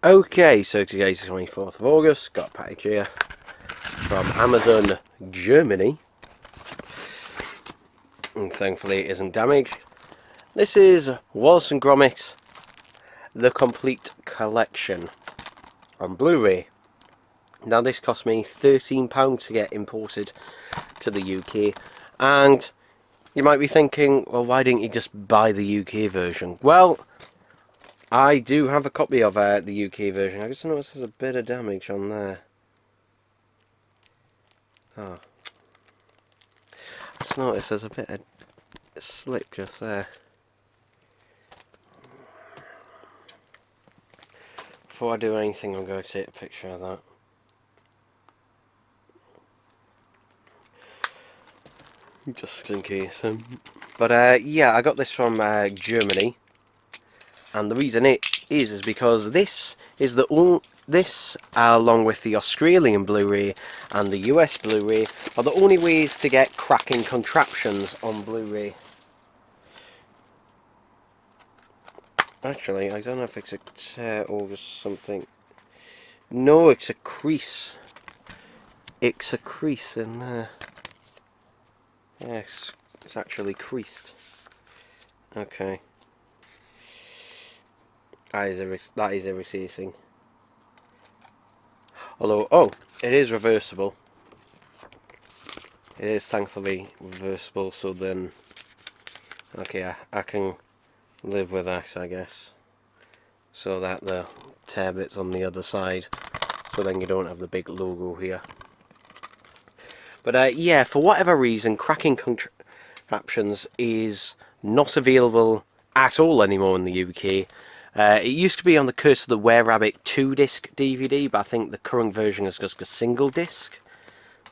Okay, so today's the 24th of August, got a package here from Amazon Germany, and thankfully it isn't damaged. This is Wallace and Gromix, The Complete Collection on Blu-ray. Now this cost me £13 to get imported to the UK, and you might be thinking, well, why didn't you just buy the UK version? Well, I do have a copy of the UK version. I just noticed there's a bit of damage on there. Oh. I just noticed there's a bit of slip just there. Before I do anything, I'm going to take a picture of that. Just in case. But yeah, I got this from Germany. And the reason it is because this is this, along with the Australian Blu-ray and the US Blu-ray, are the only ways to get cracking contraptions on Blu-ray. Actually, I don't know if it's a tear or something. No, it's a crease. It's a crease in there. Yes, it's actually creased. Okay. That is irritating. Although, oh, it is reversible. It is thankfully reversible, so then, okay, I can live with that, I guess. So that the tear bit's on the other side, so then you don't have the big logo here. But yeah, for whatever reason, cracking contraptions is not available at all anymore in the UK. It used to be on the Curse of the Were-Rabbit 2-disc DVD, but I think the current version is just a single disc.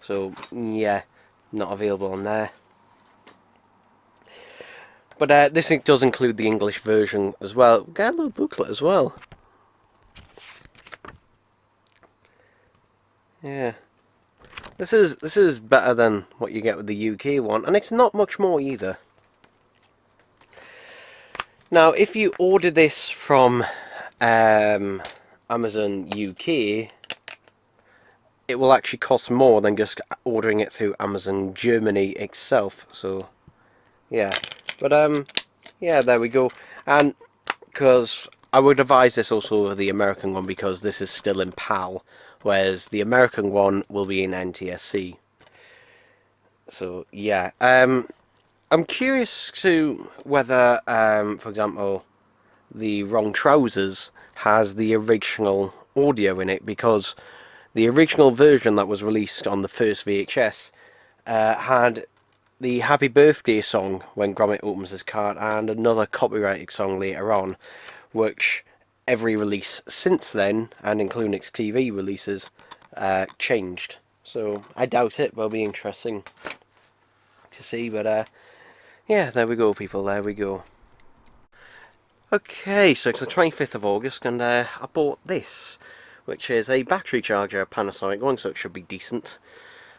So, yeah, not available on there. But this does include the English version as well. Get a little booklet as well. Yeah. This is better than what you get with the UK one, and it's not much more either. Now, if you order this from Amazon UK, it will actually cost more than just ordering it through Amazon Germany itself. So, yeah. But yeah, there we go. And because I would advise this also the American one, because this is still in PAL, whereas the American one will be in NTSC. So yeah, I'm curious to whether, for example, the Wrong Trousers has the original audio in it, because the original version that was released on the first VHS had the Happy Birthday song when Gromit opens his card, and another copyrighted song later on, which every release since then, and including its TV releases, changed. So I doubt it, but it'll be interesting to see. But yeah, there we go, people, there we go. Okay, so it's the 25th of August, and I bought this, which is a battery charger, Panasonic one, so it should be decent,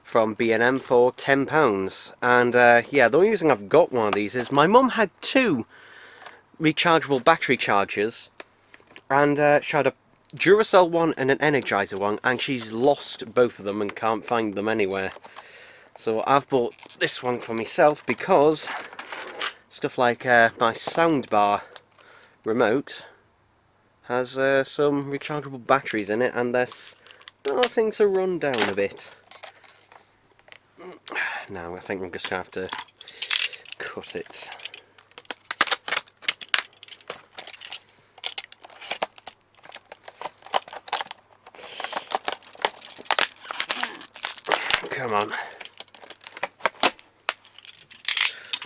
from B&M for £10. And yeah, the only reason I've got one of these is my mum had two rechargeable battery chargers, and she had a Duracell one and an Energizer one, and she's lost both of them and can't find them anywhere. So I've bought this one for myself, because stuff like my soundbar remote has some rechargeable batteries in it, and they're starting to run down a bit. Now I think I'm just going to have to cut it. Come on.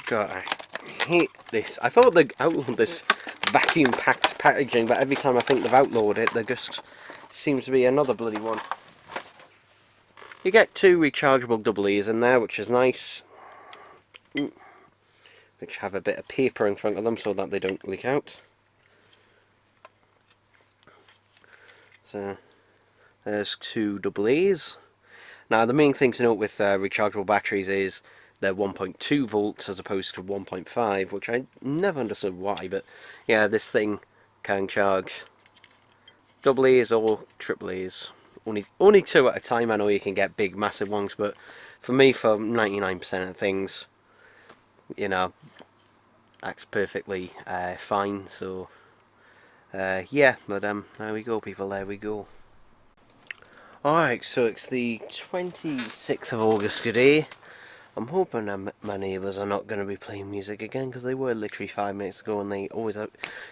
God, I hate this. I thought they'd outlawed this vacuum packed packaging, but every time I think they've outlawed it, there just seems to be another bloody one. You get two rechargeable EEs in there, which is nice, which have a bit of paper in front of them so that they don't leak out. So there's two EEs. Now the main thing to note with rechargeable batteries is they're 1.2 volts as opposed to 1.5, which I never understood why, but yeah, this thing can charge double A's or triple A's. Only two at a time. I know you can get big, massive ones, but for me, for 99% of things, you know, that's perfectly fine. So yeah, but there we go, people. There we go. Alright, so it's the 26th of August today. I'm hoping my neighbours are not going to be playing music again, because they were literally 5 minutes ago, and they always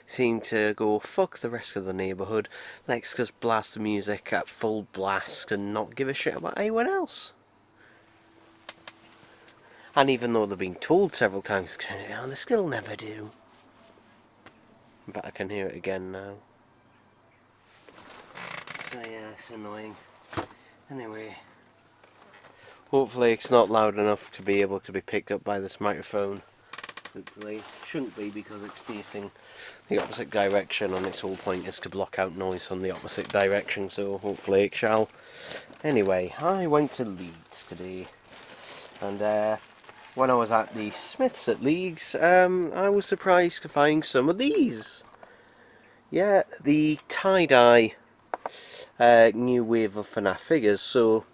seem to go, fuck the rest of the neighbourhood, let's just blast the music at full blast and not give a shit about anyone else. And even though they've been told several times to turn it down, they still never do. But I can hear it again now. So yeah, it's annoying. Anyway, hopefully it's not loud enough to be able to be picked up by this microphone. Hopefully, shouldn't be, because it's facing the opposite direction, and its whole point is to block out noise from the opposite direction, so hopefully it shall. Anyway, I went to Leeds today, and when I was at the Smiths at Leeds, I was surprised to find some of these. Yeah, the tie-dye new wave of FNAF figures. So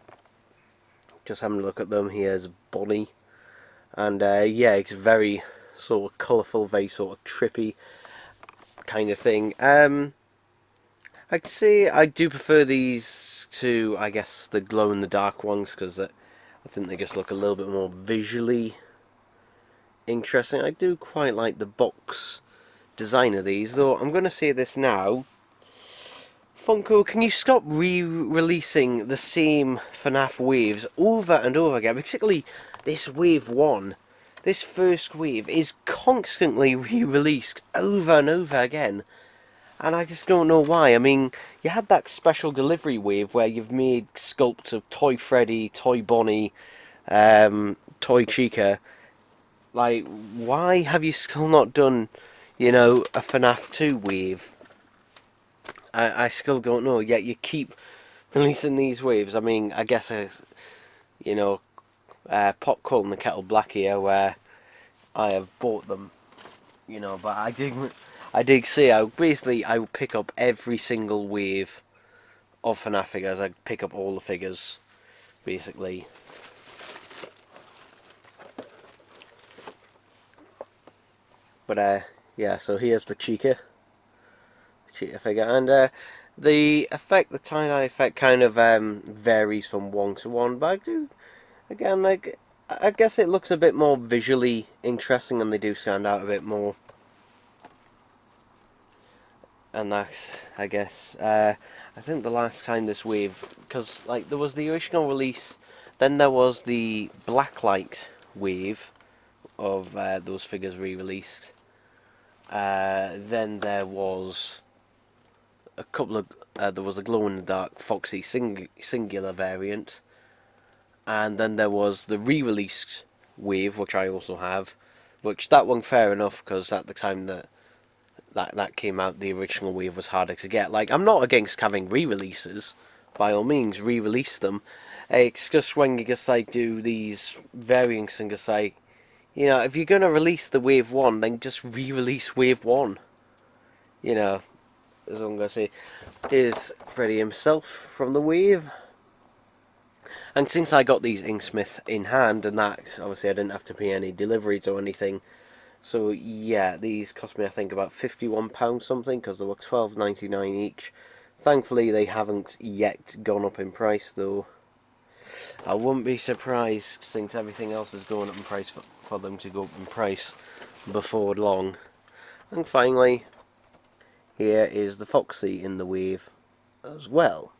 just having a look at them. Here's Bonnie, and yeah, it's very sort of colourful, very sort of trippy kind of thing. I'd say I do prefer these to, I guess, the glow-in-the-dark ones, because I think they just look a little bit more visually interesting. I do quite like the box design of these, though I'm going to say this now. Funko, can you stop re-releasing the same FNAF waves over and over again? Particularly this wave 1. This first wave is constantly re-released over and over again. And I just don't know why. I mean, you had that special delivery wave where you've made sculpts of Toy Freddy, Toy Bonnie, Toy Chica. Like, why have you still not done, you know, a FNAF 2 wave? I still don't know, yet you keep releasing these waves. I mean, I guess, you know, pot calling the kettle black here, where I have bought them, you know, but I did say, I would pick up every single wave of FNAF figures. I'd pick up all the figures, basically. But, yeah, so here's the Chica figure, and the effect, the tie-dye effect, kind of varies from one to one, but I do, again, like, I guess it looks a bit more visually interesting, and they do stand out a bit more. And that's, I guess, I think the last time this wave, because, like, there was the original release, then there was the Blacklight wave of those figures re-released, then there was a couple of, there was a glow-in-the-dark Foxy singular variant, and then there was the re-released wave, which I also have, which, that one, fair enough, because at the time that came out, the original wave was harder to get. Like, I'm not against having re-releases, by all means, re-release them. It's just when you just, like, do these variants and just, like, you know, if you're going to release the wave 1, then just re-release wave 1, you know. As I'm going to say, here's Freddy himself from the wave. And since I got these Inksmith in hand, and that, obviously I didn't have to pay any deliveries or anything, so yeah, these cost me, I think, about £51 something, because they were £12.99 each. Thankfully they haven't yet gone up in price, though. I wouldn't be surprised, since everything else is going up in price, for them to go up in price before long. And finally, here is the Foxy in the wave as well.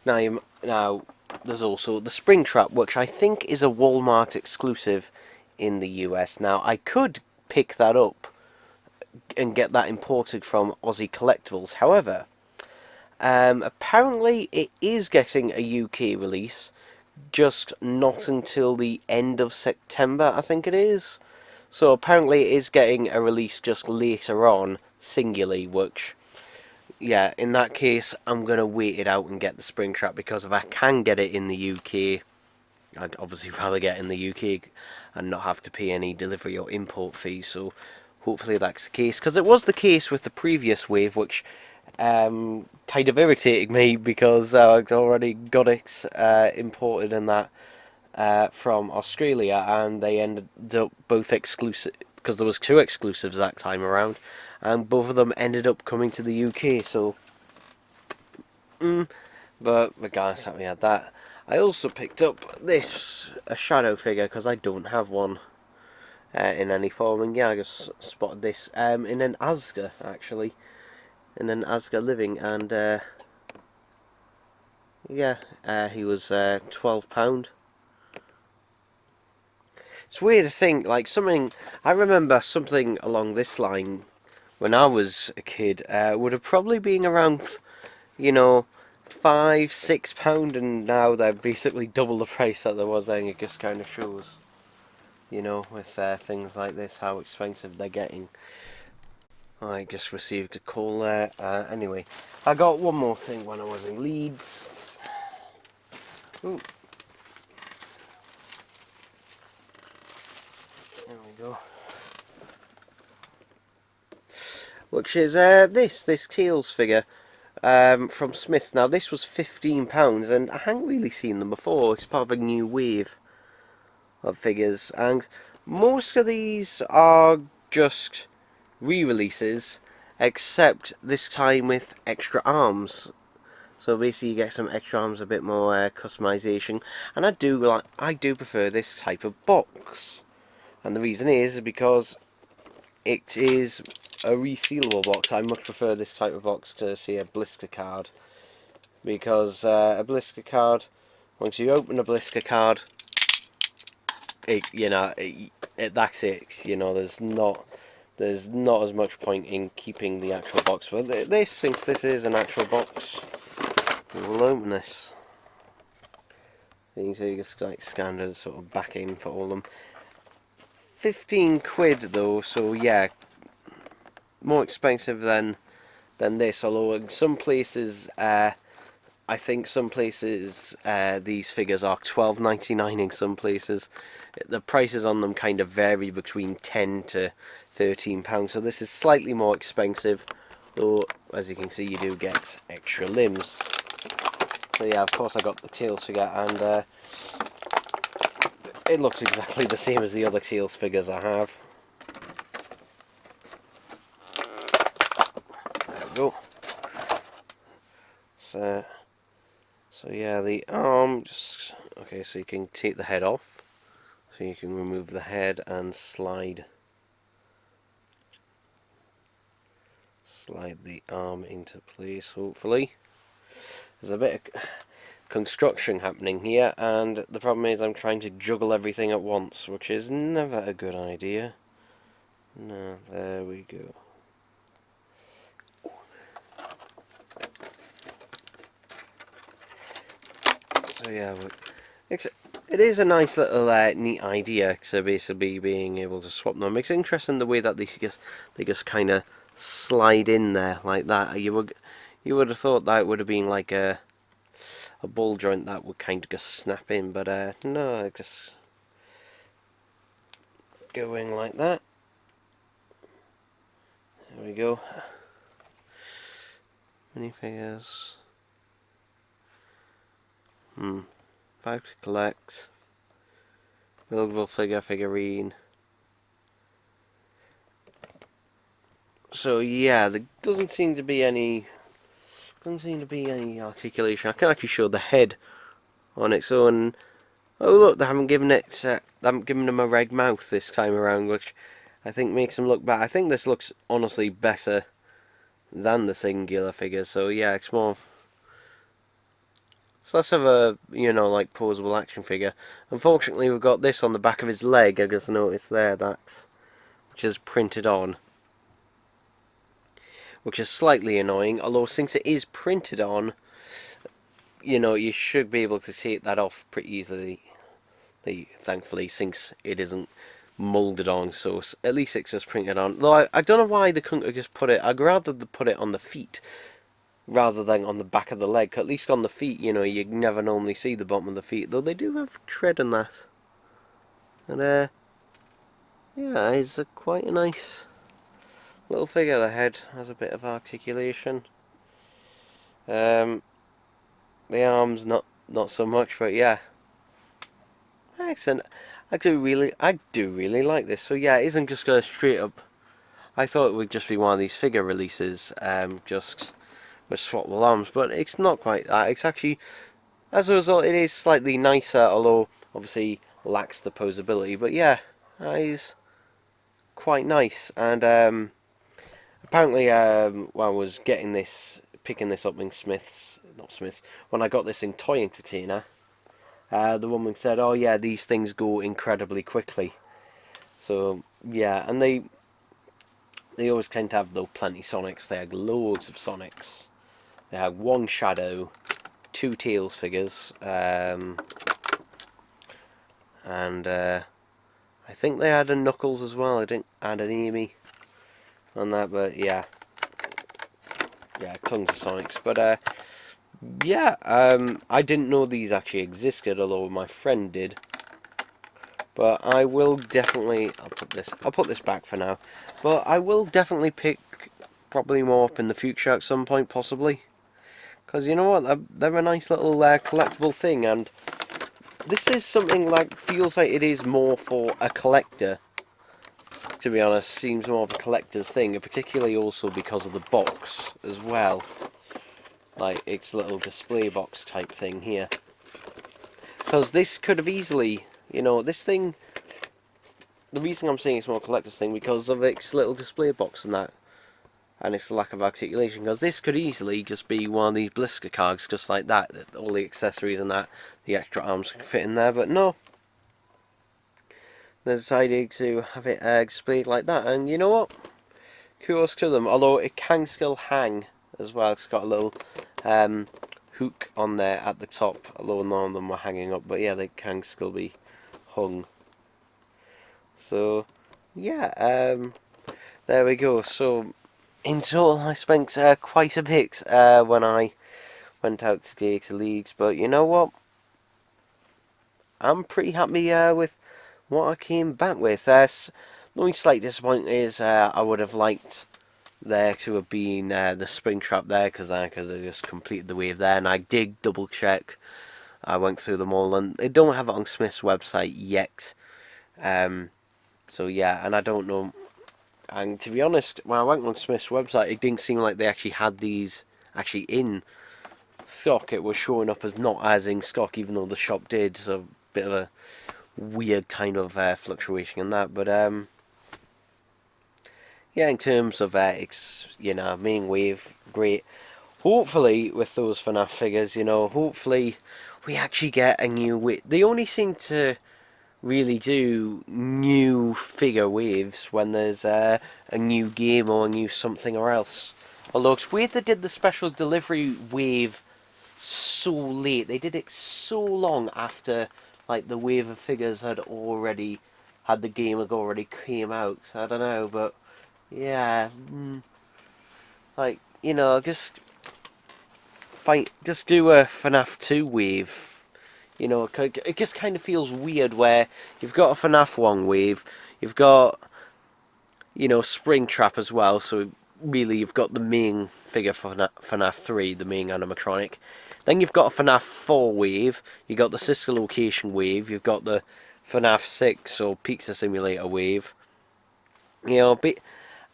Now, there's also the Springtrap, which I think is a Walmart exclusive in the US. Now, I could pick that up and get that imported from Aussie Collectibles. However, apparently it is getting a UK release, just not until the end of September, I think it is. So apparently it is getting a release just later on, singularly, which, yeah, in that case, I'm going to wait it out and get the Springtrap, because if I can get it in the UK, I'd obviously rather get it in the UK and not have to pay any delivery or import fees. So hopefully that's the case, because it was the case with the previous wave, which kind of irritated me because I'd already got it imported in that from Australia, and they ended up both exclusive, because there was two exclusives that time around, and both of them ended up coming to the UK. So, but regardless that we had that, I also picked up this, a shadow figure, because I don't have one in any form, and yeah, I just spotted this in an Asda, actually, in an Asda Living, and yeah, he was £12. It's weird to think, like, something, I remember something along this line when I was a kid would have probably been around, you know, £5, £6, and now they're basically double the price that there was then. It just kind of shows, you know, with things like this, how expensive they're getting. I just received a call there. Anyway, I got one more thing when I was in Leeds. Ooh. There we go. Which is this Teals figure from Smith's. Now this was £15, and I hadn't really seen them before. It's part of a new wave of figures, and most of these are just re-releases, except this time with extra arms. So basically, you get some extra arms, a bit more customization, and I do prefer this type of box. And the reason is because it is a resealable box. I much prefer this type of box to, say, a blister card, because a blister card, once you open a blister card, that's it. You know, there's not as much point in keeping the actual box. But this, since this is an actual box, we'll open this. You can see you just like standard sort of backing for all of them. £15 though, so yeah, more expensive than this. Although in some places, I think some places these figures are £12.99 in some places. The prices on them kind of vary between £10 to £13, so this is slightly more expensive, though as you can see you do get extra limbs. So yeah, of course I got the Teals figure, and it looks exactly the same as the other Teals figures I have. There we go. So yeah, the arm, just okay, so you can take the head off, so you can remove the head and slide the arm into place. Hopefully there's a bit of construction happening here, and the problem is I'm trying to juggle everything at once, which is never a good idea. No, there we go. So yeah, it is a nice little neat idea to basically being able to swap them. It's interesting the way that they just kind of slide in there like that. You would have thought that it would have been like a ball joint that would kind of just snap in, but no, it just going like that. There we go. Minifigures. 5 to collect. Buildable figurine. So yeah, there doesn't seem to be any articulation. I can actually show the head on its own. Oh look, they haven't given him a red mouth this time around, which I think makes him look better. I think this looks honestly better than the singular figure. So yeah, it's more. So let's have a, like, posable action figure. Unfortunately, we've got this on the back of his leg. I just noticed there, which is printed on, which is slightly annoying. Although since it is printed on, you should be able to take that off pretty easily. Thankfully, since it isn't molded on, so at least it's just printed on. Though I don't know why they couldn't just put it. I'd rather they put it on the feet rather than on the back of the leg. At least on the feet, you never normally see the bottom of the feet, though they do have tread in that. And yeah, it's quite a nice little figure. The head has a bit of articulation. The arms not so much, but yeah, excellent. I do really like this. So yeah, it isn't just a straight up. I thought it would just be one of these figure releases, just with swappable arms, but it's not quite that. It's actually, as a result, it is slightly nicer, although obviously lacks the posability. But yeah, that is quite nice. And apparently, when I was picking this up in when I got this in Toy Entertainer, the woman said, "Oh yeah, these things go incredibly quickly." So yeah, and they always tend to have though plenty Sonics. They had loads of Sonics. They had one Shadow, two Teals figures, and I think they had a Knuckles as well. I didn't add an Amy on that, but yeah, tons of Sonics. But yeah, I didn't know these actually existed, although my friend did. But I will definitely, I'll put this back for now. But I will definitely pick probably more up in the future at some point, possibly. Because you know what, they're a nice little collectible thing, and this is something like, feels like it is more for a collector, to be honest. Seems more of a collector's thing, and particularly also because of the box as well. Like, its little display box type thing here. Because this could have easily, you know, this thing, the reason I'm saying it's more a collector's thing, because of its little display box and that, and its lack of articulation, because this could easily just be one of these blister cards, just like that, all the accessories and that, the extra arms can fit in there, but no. They decided to have it displayed like that, and you know what? Kudos to them, although it can still hang as well. It's got a little hook on there at the top, although none of them were hanging up, but yeah, they can still be hung. So, yeah, there we go. So, in total, I spent quite a bit when I went out today to Leeds, but you know what? I'm pretty happy with what I came back with. The only slight disappointment is I would have liked there to have been the spring trap there, because I just completed the wave there, and I did double check. I went through them all, and they don't have it on Smith's website yet. So yeah, and I don't know. And to be honest, when I went on Smith's website, it didn't seem like they actually had these actually in stock. It was showing up as not as in stock, even though the shop did. So a bit of a weird kind of fluctuation in that. But yeah, in terms of main wave, great. Hopefully, with those FNAF figures, hopefully we actually get a new wave. They only seem to really do new figure waves when there's a new game or a new something or else. Although it's weird they did the special delivery wave so late. They did it so long after like the wave of figures had the game had already came out. So I don't know, but yeah, like just do a FNAF 2 wave. It just kind of feels weird where you've got a FNAF 1 wave, you've got, Springtrap as well, so really you've got the main figure for FNAF 3, the main animatronic. Then you've got a FNAF 4 wave, you've got the Sister Location wave, you've got the FNAF 6 or Pizza Simulator wave.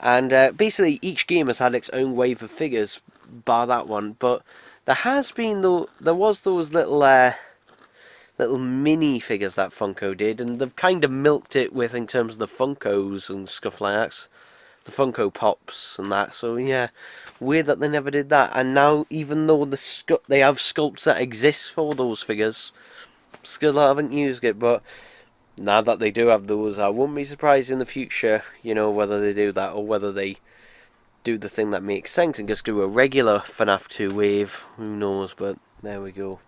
Basically each game has had its own wave of figures, bar that one, but there was those little mini figures that Funko did, and they've kind of milked it in terms of the Funkos and stuff like that, the Funko Pops and that. So yeah, weird that they never did that. And now, even though they have sculpts that exist for those figures, still haven't used it. But now that they do have those, I wouldn't be surprised in the future, whether they do that or whether they do the thing that makes sense and just do a regular FNAF 2 wave. Who knows? But there we go.